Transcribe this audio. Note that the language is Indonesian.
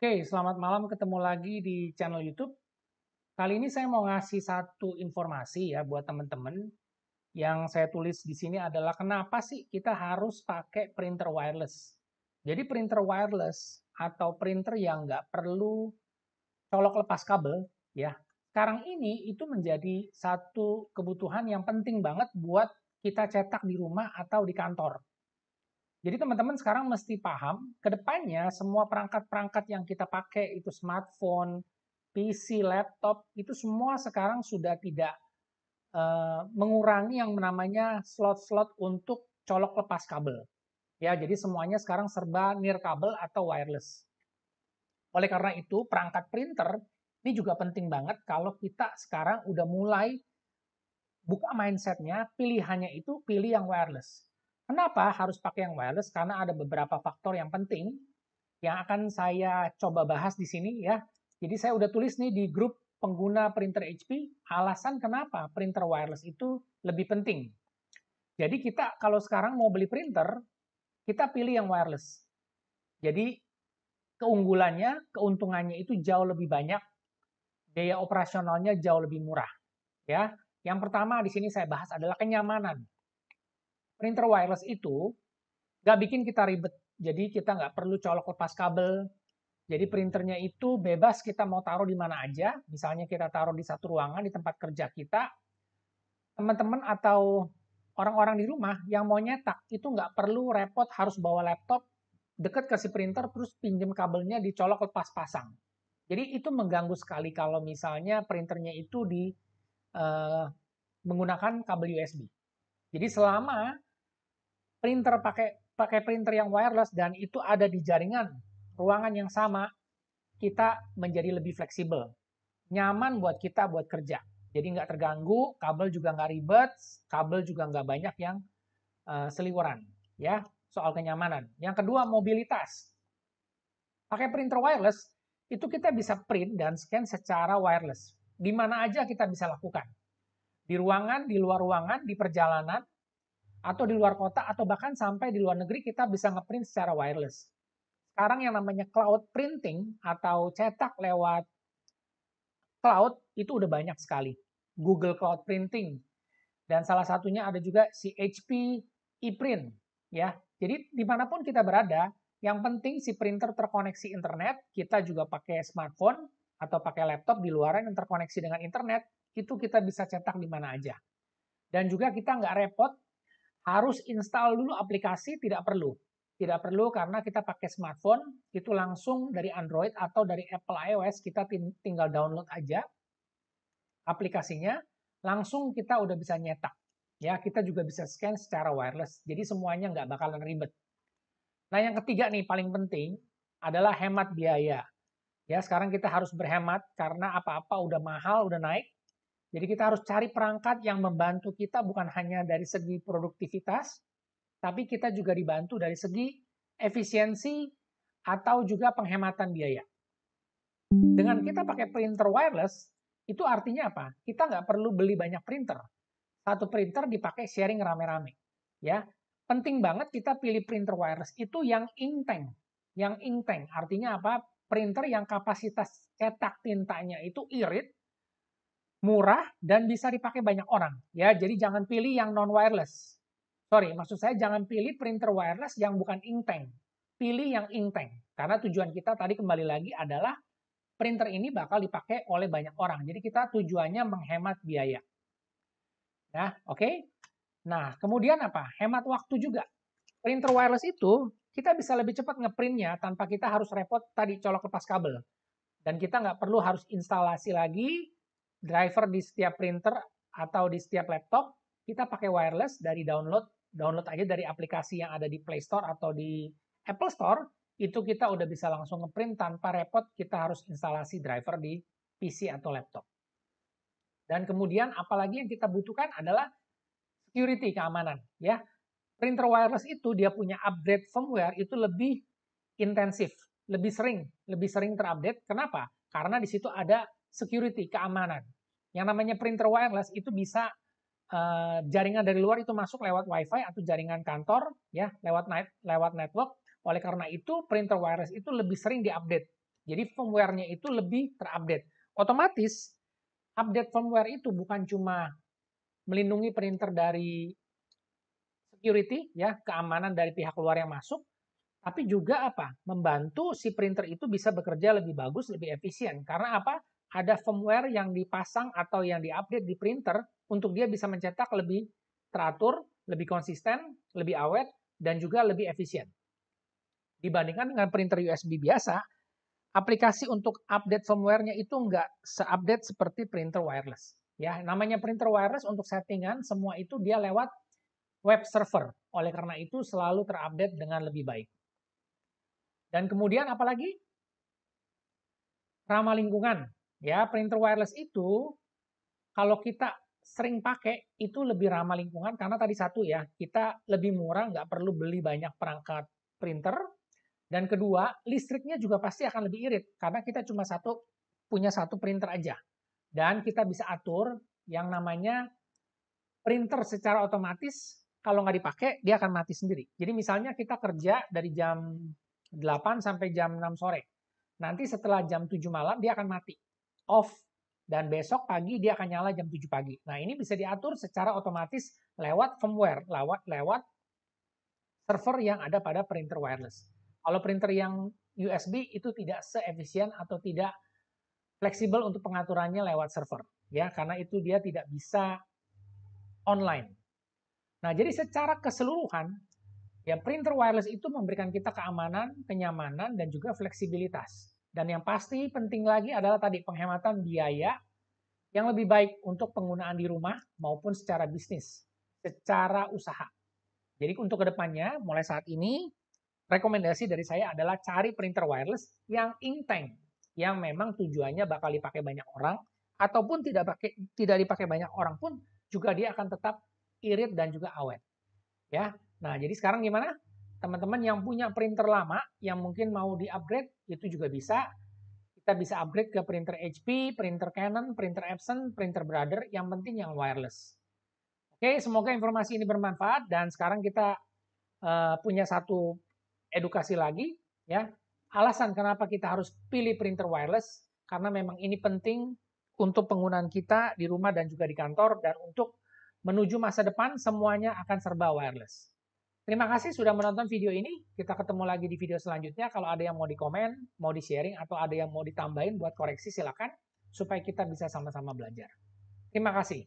Oke, selamat malam ketemu lagi di channel YouTube. Kali ini saya mau ngasih satu informasi ya buat teman-teman. Yang saya tulis di sini adalah kenapa sih kita harus pakai printer wireless. Jadi printer wireless atau printer yang nggak perlu colok lepas kabel ya. Sekarang ini itu menjadi satu kebutuhan yang penting banget buat kita cetak di rumah atau di kantor. Jadi teman-teman sekarang mesti paham, ke depannya semua perangkat-perangkat yang kita pakai itu smartphone, PC, laptop, itu semua sekarang sudah tidak mengurangi yang namanya slot-slot untuk colok lepas kabel. Ya, jadi semuanya sekarang serba nirkabel atau wireless. Oleh karena itu, perangkat printer ini juga penting banget kalau kita sekarang udah mulai buka mindsetnya, pilihannya itu pilih yang wireless. Kenapa harus pakai yang wireless? Karena ada beberapa faktor yang penting yang akan saya coba bahas di sini ya. Jadi saya udah tulis nih di grup pengguna printer HP, alasan kenapa printer wireless itu lebih penting. Jadi kita kalau sekarang mau beli printer, kita pilih yang wireless. Jadi keunggulannya, keuntungannya itu jauh lebih banyak, biaya operasionalnya jauh lebih murah. Ya, yang pertama di sini saya bahas adalah kenyamanan. Printer wireless itu nggak bikin kita ribet. Jadi kita nggak perlu colok lepas kabel. Jadi printernya itu bebas kita mau taruh di mana aja. Misalnya kita taruh di satu ruangan di tempat kerja kita. Teman-teman atau orang-orang di rumah yang mau nyetak itu nggak perlu repot harus bawa laptop deket ke si printer terus pinjem kabelnya dicolok lepas pasang. Jadi itu mengganggu sekali kalau misalnya printernya itu eh, menggunakan kabel USB. Jadi selama printer pakai pakai printer yang wireless dan itu ada di jaringan ruangan yang sama, kita menjadi lebih fleksibel, nyaman buat kita buat kerja. Jadi nggak terganggu, kabel juga nggak ribet, kabel juga nggak banyak yang seliweran. Ya, soal kenyamanan. Yang kedua, mobilitas. Pakai printer wireless, itu kita bisa print dan scan secara wireless. Di mana aja kita bisa lakukan. Di ruangan, di luar ruangan, di perjalanan, atau di luar kota, atau bahkan sampai di luar negeri kita bisa ngeprint secara wireless. Sekarang yang namanya cloud printing atau cetak lewat cloud itu udah banyak sekali. Google Cloud Printing dan salah satunya ada juga si HP ePrint ya. Jadi dimanapun kita berada, yang penting si printer terkoneksi internet, kita juga pakai smartphone atau pakai laptop di luaran yang terkoneksi dengan internet, itu kita bisa cetak di mana aja. Dan juga kita nggak repot harus install dulu aplikasi, tidak perlu. Tidak perlu karena kita pakai smartphone, itu langsung dari Android atau dari Apple iOS, kita tinggal download aja aplikasinya, langsung kita udah bisa nyetak. Ya, kita juga bisa scan secara wireless. Jadi semuanya nggak bakalan ribet. Nah, yang ketiga nih paling penting adalah hemat biaya. Ya, sekarang kita harus berhemat karena apa-apa udah mahal, udah naik. Jadi kita harus cari perangkat yang membantu kita bukan hanya dari segi produktivitas, tapi kita juga dibantu dari segi efisiensi atau juga penghematan biaya. Dengan kita pakai printer wireless, itu artinya apa? Kita nggak perlu beli banyak printer. Satu printer dipakai sharing rame-rame. Ya, penting banget kita pilih printer wireless itu yang inktank. Yang inktank artinya apa? Printer yang kapasitas cetak tintanya itu irit, murah, dan bisa dipakai banyak orang. Ya, jadi jangan pilih yang non wireless. Sorry, maksud saya jangan pilih printer wireless yang bukan inktank. Pilih yang inktank. Karena tujuan kita tadi kembali lagi adalah printer ini bakal dipakai oleh banyak orang. Jadi kita tujuannya menghemat biaya. Ya, oke. Okay? Nah, kemudian apa? Hemat waktu juga. Printer wireless itu kita bisa lebih cepat ngeprintnya tanpa kita harus repot tadi colok lepas kabel. Dan kita nggak perlu harus instalasi lagi driver di setiap printer atau di setiap laptop. Kita pakai wireless dari download aja dari aplikasi yang ada di Play Store atau di Apple Store. Itu kita udah bisa langsung ngeprint tanpa repot kita harus instalasi driver di PC atau laptop. Dan kemudian apalagi yang kita butuhkan adalah security, keamanan. Ya, printer wireless itu dia punya upgrade firmware itu lebih intensif, lebih sering terupdate. Kenapa? Karena di situ ada security, keamanan. Yang namanya printer wireless itu bisa jaringan dari luar itu masuk lewat WiFi atau jaringan kantor, ya, lewat network. Oleh karena itu, printer wireless itu lebih sering diupdate. Jadi firmware-nya itu lebih terupdate. Otomatis update firmware itu bukan cuma melindungi printer dari security, ya, keamanan dari pihak luar yang masuk, tapi juga apa? Membantu si printer itu bisa bekerja lebih bagus, lebih efisien. Karena apa? Ada firmware yang dipasang atau yang diupdate di printer untuk dia bisa mencetak lebih teratur, lebih konsisten, lebih awet, dan juga lebih efisien. Dibandingkan dengan printer USB biasa, aplikasi untuk update firmware-nya itu nggak se-update seperti printer wireless. Ya, namanya printer wireless untuk settingan, semua itu dia lewat web server. Oleh karena itu selalu terupdate dengan lebih baik. Dan kemudian apalagi? Ramah lingkungan. Ya, printer wireless itu kalau kita sering pakai itu lebih ramah lingkungan karena tadi satu ya, kita lebih murah, nggak perlu beli banyak perangkat printer. Dan kedua, listriknya juga pasti akan lebih irit karena kita cuma punya satu printer aja. Dan kita bisa atur yang namanya printer secara otomatis kalau nggak dipakai dia akan mati sendiri. Jadi misalnya kita kerja dari jam 8 sampai jam 6 sore. Nanti setelah jam 7 malam dia akan mati. Off. Dan besok pagi dia akan nyala jam 7 pagi. Nah, ini bisa diatur secara otomatis lewat firmware, lewat server yang ada pada printer wireless. Kalau printer yang USB itu tidak seefisien atau tidak fleksibel untuk pengaturannya lewat server, ya, karena itu dia tidak bisa online. Nah, jadi secara keseluruhan, ya printer wireless itu memberikan kita keamanan, kenyamanan, dan juga fleksibilitas. Dan yang pasti penting lagi adalah tadi penghematan biaya yang lebih baik untuk penggunaan di rumah maupun secara bisnis, secara usaha. Jadi untuk kedepannya, mulai saat ini, rekomendasi dari saya adalah cari printer wireless yang inktank, yang memang tujuannya bakal dipakai banyak orang, ataupun tidak dipakai banyak orang pun juga dia akan tetap irit dan juga awet. Ya, nah jadi sekarang gimana? Teman-teman yang punya printer lama, yang mungkin mau di-upgrade, itu juga bisa. Kita bisa upgrade ke printer HP, printer Canon, printer Epson, printer Brother, yang penting yang wireless. Oke, semoga informasi ini bermanfaat, dan sekarang kita punya satu edukasi lagi, ya. Alasan kenapa kita harus pilih printer wireless, karena memang ini penting untuk penggunaan kita di rumah dan juga di kantor, dan untuk menuju masa depan semuanya akan serba wireless. Terima kasih sudah menonton video ini. Kita ketemu lagi di video selanjutnya. Kalau ada yang mau di-komen, mau di-sharing, atau ada yang mau ditambahin buat koreksi, silakan. Supaya kita bisa sama-sama belajar. Terima kasih.